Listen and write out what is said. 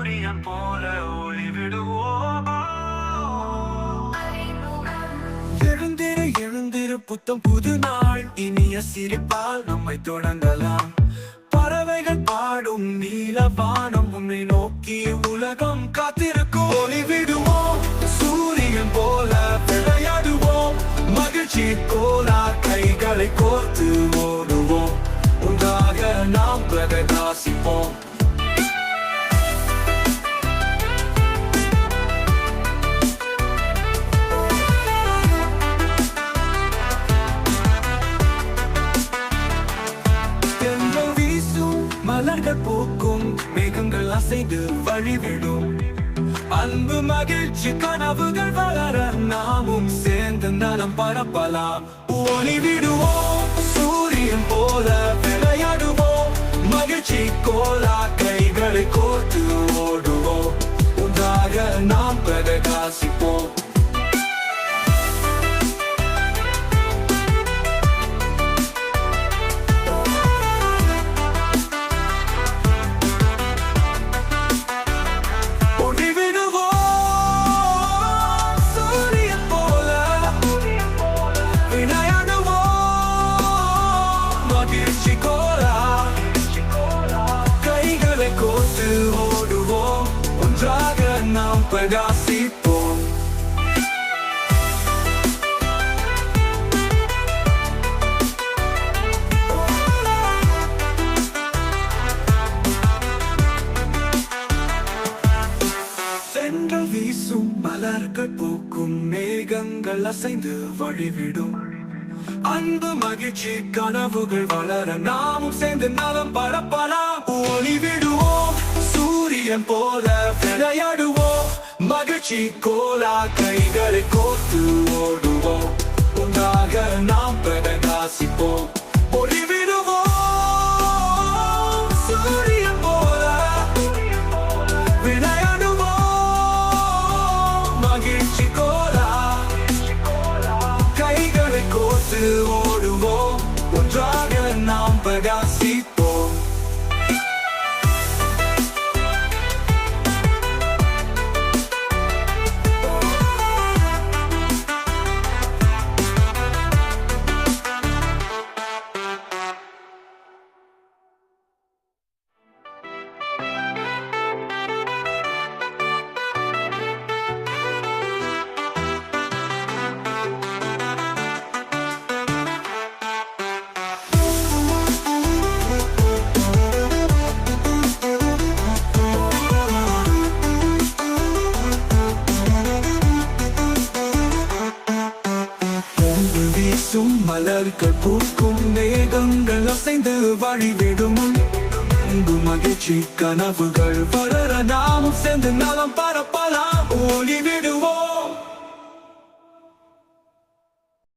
சூரியன் போல ஒளி விடுவோம். எழுந்திரு எழுந்திரு புத்தம் புது நாள், இனிய சிரிப்பால் நம்மை தொடங்கலாம். பறவைகள் பாடும் நீல வானம் உன்னை நோக்கி உலகம் காத்திருக்கும். ஒளி விடுவோம், சூரியன் போல விளையாடுவோம். மகிழ்ச்சி கோலா கைகளை கோர்த்து ஓடுவோம். உண்டாக நாம் பிரகாசிப்போம். மலர்கள் பூக்கும், மேகங்கள் அசைந்து வழிவிடும். அன்பு மகிழ்ச்சி கனவுகள் வளர நாமும் சேர்ந்து நலம் பரப்பலாம். ஒளி விடுவோம், சூரியன் போல விளையாடுவோம். மகிழ்ச்சி கோலா கைகளை கோர்த்து ஓடுவோம். ஒன்றாக நாம் பிரகாசிப்போம். ஓடுவோம், ஒன்றாக நாம் பிரகாசிப்போம். சென்றல் வீசும், மலர்கள் பூக்கும், மேகங்கள் அசைந்து வழிவிடும். அன்பு மகிழ்ச்சி கனவுகள் வளர நாமும் சேர்ந்து நலம் பரப்பலாம். ஒளி விடுவோம், சூரியன் போல விளையாடுவோம். மகிழ்ச்சி கோலா கைகளை கோர்த்து ஓடுவோம். ஒன்றாக நாம் பிரகாசிப்போம். ஒளி விடுவோம், சூரியன் போல விளையாடுவோம். மகிழ்ச்சி கோலா கைகளை கோர்த்து ஓடுவோம். ஒன்றாக நாம் பிரகாசிப்போம். மலர்கள் பூக்கும், மேகங்கள் அசைந்து வழிவிடும். அன்பு மகிழ்ச்சி கனவுகள் வளர நாமும் சேர்ந்து நலம் பரப்பலாம். ஒளி விடுவோம்,